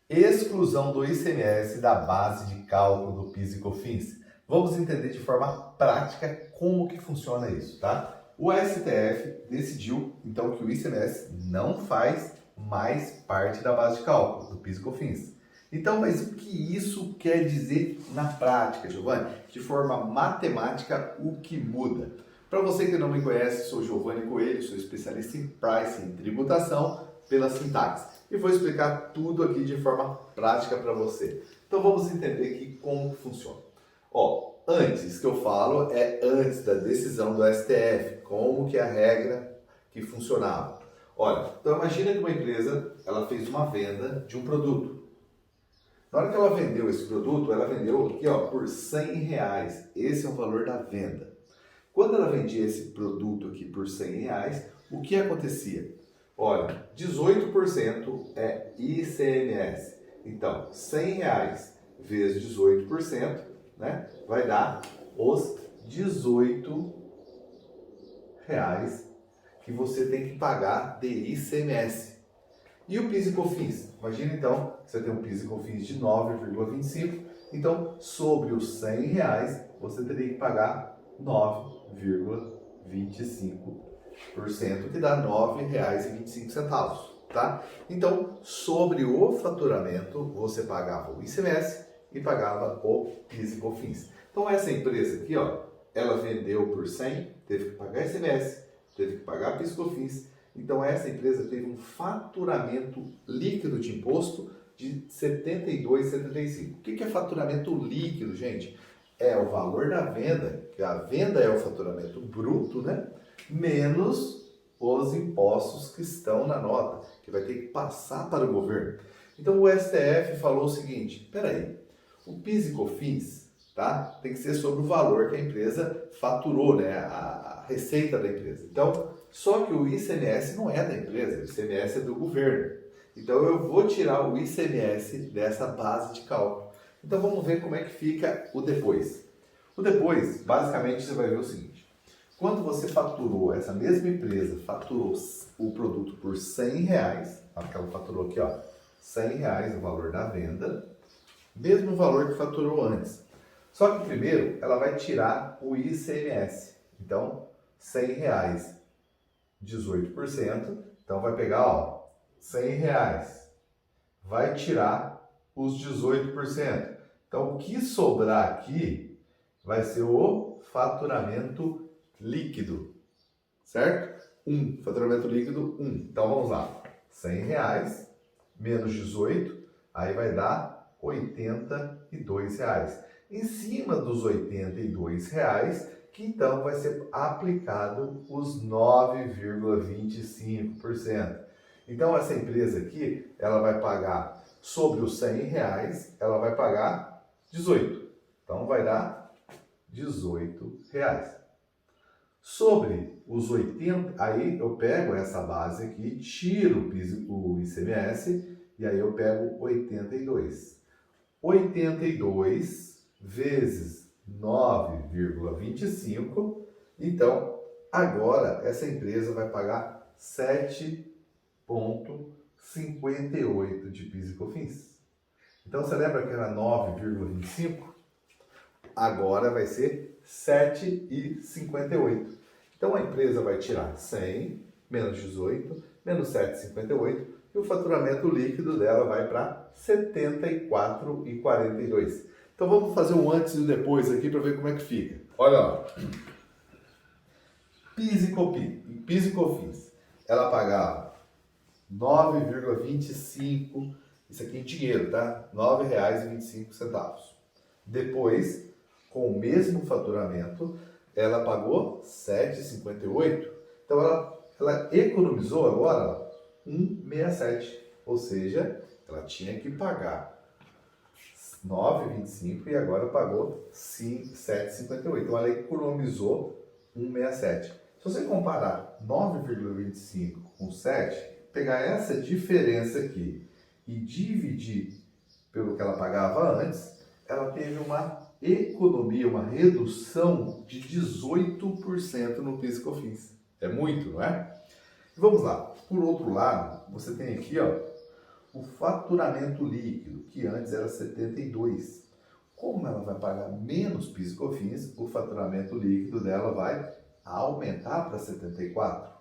Exclusão do ICMS da base de cálculo do PIS e COFINS. Vamos entender de forma prática como que funciona isso, tá? O STF decidiu, então, que o ICMS não faz mais parte da base de cálculo do PIS e COFINS. Então, mas o que isso quer dizer na prática, Giovanni? De forma matemática, o que muda? Para você que não me conhece, sou Giovanni Coelho, sou especialista em pricing e tributação pela Sintaxe. E vou explicar tudo aqui de forma prática para você. Então vamos entender aqui como funciona. Ó, antes que eu falo é antes da decisão do STF, como que é a regra que funcionava. Olha, então imagina que uma empresa ela fez uma venda de um produto. Na hora que ela vendeu esse produto, ela vendeu aqui ó, por R$ 100. Esse é o valor da venda. Quando ela vendia esse produto aqui por R$ 100, o que acontecia? Olha, 18% é ICMS. Então, R$ 100 vezes 18%, né, vai dar os R$ 18 que você tem que pagar de ICMS. E o PIS e COFINS? Imagina então que você tem um PIS e COFINS de 9,25. Então, sobre os R$ 100, você teria que pagar 9,25%, que dá R$ 9,25, tá? Então, sobre o faturamento, você pagava o ICMS e pagava o PIS e COFINS. Então, essa empresa aqui, ó, ela vendeu por 100, teve que pagar ICMS, teve que pagar PIS e COFINS. Então, essa empresa teve um faturamento líquido de imposto de 72,75. O que é faturamento líquido, gente? É o valor da venda, que a venda é o faturamento bruto, né? Menos os impostos que estão na nota, que vai ter que passar para o governo. Então o STF falou o seguinte, peraí, o PIS e COFINS, tá? Tem que ser sobre o valor que a empresa faturou, né? A receita da empresa. Então, só que o ICMS não é da empresa, o ICMS é do governo. Então eu vou tirar o ICMS dessa base de cálculo. Então vamos ver como é que fica o depois. O depois, basicamente, você vai ver o seguinte. Quando você faturou, essa mesma empresa faturou o produto por R$ 100, olha que ela faturou aqui, ó, R$ 100 o valor da venda, mesmo valor que faturou antes. Só que primeiro ela vai tirar o ICMS. Então, R$ 100, 18%. Então vai pegar, ó, R$ 100, vai tirar os 18%. Então, o que sobrar aqui vai ser o faturamento líquido, certo? Faturamento líquido 1. Então, vamos lá. R$ 100 menos 18, aí vai dar R$ 82. Em cima dos R$ 82, que então vai ser aplicado os 9,25%. Então, essa empresa aqui, ela vai pagar sobre os R$ 100, ela vai pagar 18. Então, vai dar R$ 18. Sobre os 80, aí eu pego essa base aqui, tiro o ICMS e aí eu pego 82. 82 vezes 9,25. Então, agora essa empresa vai pagar 7,58 de PIS e COFINS. Então, você lembra que era 9,25? Agora vai ser 7,58. Então, a empresa vai tirar 100 menos 18 menos 7,58 e o faturamento líquido dela vai para 74,42. Então, vamos fazer um antes e um depois aqui para ver como é que fica. Olha lá. PIS e COFINS. Ela pagava 9,25, isso aqui em dinheiro, tá? R$ 9,25. Depois, com o mesmo faturamento, ela pagou 7,58. Então, ela economizou agora 1,67. Ou seja, ela tinha que pagar 9,25 e agora pagou 7,58. Então, ela economizou 1,67. Se você comparar 9,25 com 7, pegar essa diferença aqui e dividir pelo que ela pagava antes, ela teve uma economia, uma redução de 18% no PIS e COFINS. É muito, não é? Vamos lá. Por outro lado, você tem aqui, ó, o faturamento líquido, que antes era 72. Como ela vai pagar menos PIS e COFINS, o faturamento líquido dela vai aumentar para 74.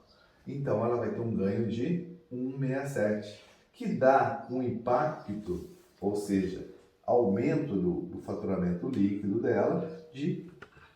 Então ela vai ter um ganho de 167, que dá um impacto, ou seja, aumento do faturamento líquido dela de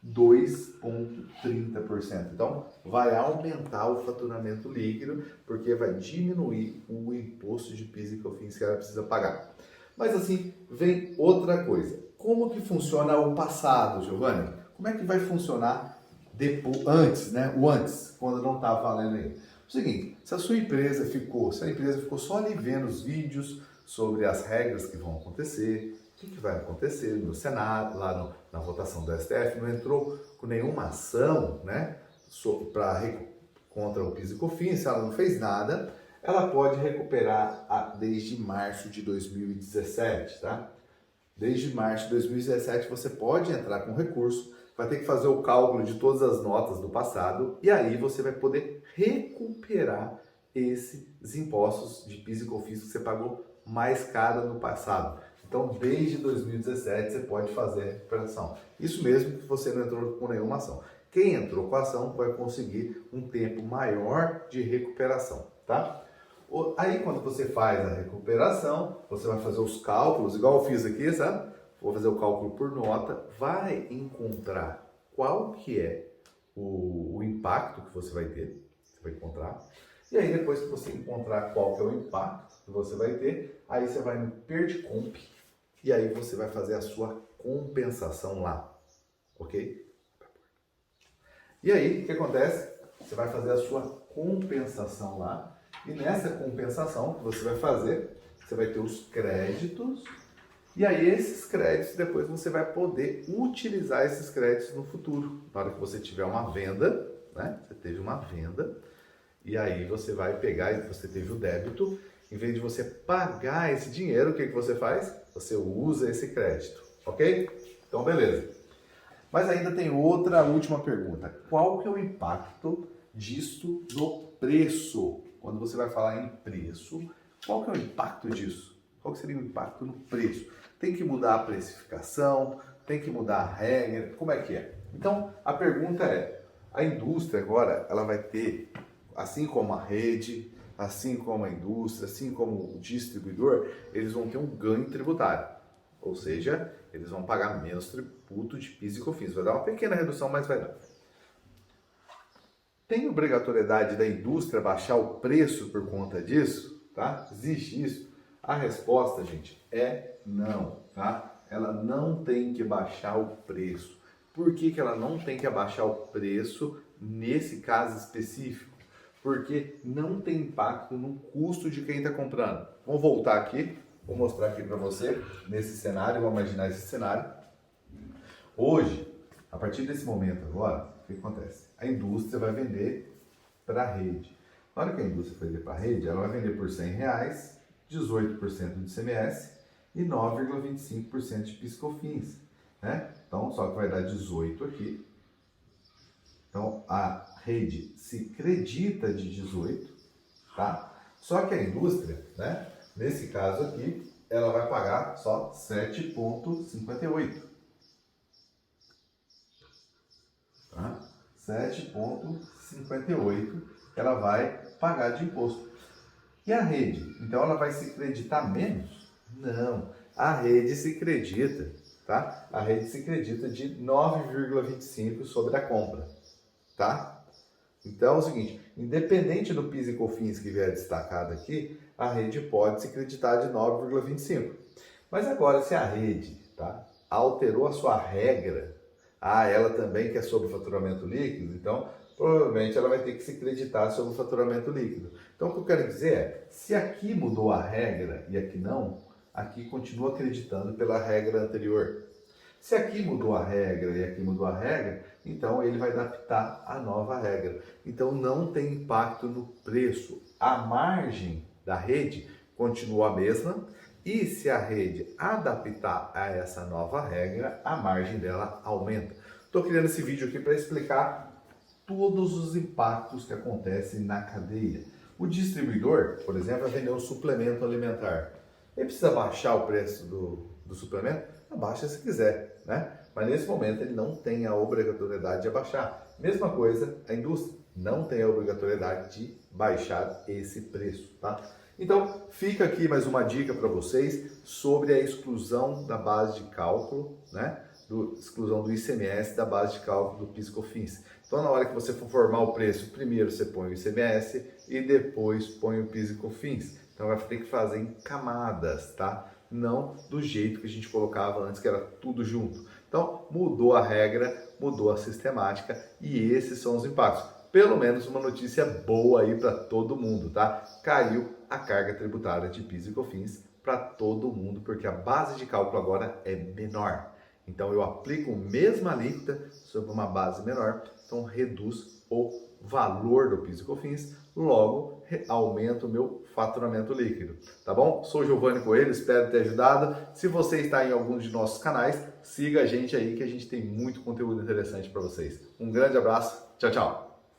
2,30%. Então, vai aumentar o faturamento líquido, porque vai diminuir o imposto de PIS e COFINS que ela precisa pagar. Mas assim, vem outra coisa. Como que funciona o passado, Giovanni? Como é que vai funcionar depois, antes, né? O antes, quando não estava valendo ainda. O seguinte, se a empresa ficou só ali vendo os vídeos sobre as regras que vão acontecer, o que vai acontecer no Senado, lá na votação do STF, não entrou com nenhuma ação, né, contra o PIS e COFINS, se ela não fez nada, ela pode recuperar desde março de 2017, tá? Desde março de 2017 você pode entrar com recurso, vai ter que fazer o cálculo de todas as notas do passado e aí você vai poder recuperar esses impostos de PIS e COFINS que você pagou mais caro no passado. Então, desde 2017 você pode fazer a recuperação. Isso mesmo que você não entrou com nenhuma ação. Quem entrou com a ação vai conseguir um tempo maior de recuperação, tá? Aí, quando você faz a recuperação, você vai fazer os cálculos, igual eu fiz aqui, sabe? Vou fazer o cálculo por nota, vai encontrar qual que é o impacto que você vai ter, você vai encontrar. E aí, depois que você encontrar qual que é o impacto que você vai ter, aí você vai no Perdicomp e aí você vai fazer a sua compensação lá, ok? E aí, o que acontece? Você vai fazer a sua compensação lá e nessa compensação que você vai fazer, você vai ter os créditos e aí esses créditos depois você vai poder utilizar esses créditos no futuro. Na hora que você tiver uma venda, né? Você teve uma venda e aí você vai pegar, você teve o débito, em vez de você pagar esse dinheiro, o que você faz? Você usa esse crédito, ok? Então, beleza. Mas ainda tem outra última pergunta. Qual que é o impacto disso no preço? Quando você vai falar em preço, qual que é o impacto disso? Qual que seria o impacto no preço? Tem que mudar a precificação? Tem que mudar a regra? Como é que é? Então, a pergunta é, a indústria agora, ela vai ter, assim como a rede, assim como a indústria, assim como o distribuidor, eles vão ter um ganho tributário. Ou seja, eles vão pagar menos tributo de PIS e COFINS. Vai dar uma pequena redução, mas vai dar. Tem obrigatoriedade da indústria baixar o preço por conta disso? Tá? Existe isso? A resposta, gente, é não. Tá? Ela não tem que baixar o preço. Por que ela não tem que abaixar o preço nesse caso específico? Porque não tem impacto no custo de quem está comprando. Vamos voltar aqui, vou mostrar aqui para você, nesse cenário, vamos imaginar esse cenário. Hoje, a partir desse momento agora, o que acontece? A indústria vai vender para a rede. Na hora que a indústria vender para a rede, ela vai vender por R$100, 18% de ICMS e 9,25% de PIS/COFINS. Né? Então, só que vai dar 18 aqui. Então, a rede se credita de 18, tá? Só que a indústria, né, nesse caso aqui, ela vai pagar só 7,58. Tá? 7,58 ela vai pagar de imposto. E a rede? Então, ela vai se creditar menos? Não. A rede se credita, tá? A rede se credita de 9,25 sobre a compra. Tá? Então é o seguinte, independente do PIS e COFINS que vier destacado aqui, a rede pode se creditar de 9,25. Mas agora, se a rede, tá, alterou a sua regra, ela também quer sobre o faturamento líquido, então provavelmente ela vai ter que se creditar sobre o faturamento líquido. Então o que eu quero dizer é, se aqui mudou a regra e aqui não, aqui continua acreditando pela regra anterior. Se aqui mudou a regra e aqui mudou a regra, então ele vai adaptar a nova regra. Então não tem impacto no preço. A margem da rede continua a mesma e se a rede adaptar a essa nova regra, a margem dela aumenta. Estou criando esse vídeo aqui para explicar todos os impactos que acontecem na cadeia. O distribuidor, por exemplo, vai vender um suplemento alimentar. Ele precisa baixar o preço do suplemento? Abaixa se quiser, né? Mas nesse momento ele não tem a obrigatoriedade de abaixar. Mesma coisa a indústria, não tem a obrigatoriedade de baixar esse preço, tá? Então, fica aqui mais uma dica para vocês sobre a exclusão da base de cálculo, né? Exclusão do ICMS da base de cálculo do PIS/COFINS. Então, na hora que você for formar o preço, primeiro você põe o ICMS e depois põe o PIS e COFINS. Então, vai ter que fazer em camadas, tá? Não do jeito que a gente colocava antes, que era tudo junto. Então, mudou a regra, mudou a sistemática e esses são os impactos. Pelo menos uma notícia boa aí para todo mundo, tá? Caiu a carga tributária de PIS e COFINS para todo mundo, porque a base de cálculo agora é menor. Então eu aplico a mesma alíquota sobre uma base menor, então reduz o valor do PIS e COFINS, logo aumenta o meu faturamento líquido, tá bom? Sou Giovanni Coelho, espero ter ajudado. Se você está em algum de nossos canais, siga a gente aí que a gente tem muito conteúdo interessante para vocês. Um grande abraço, tchau, tchau!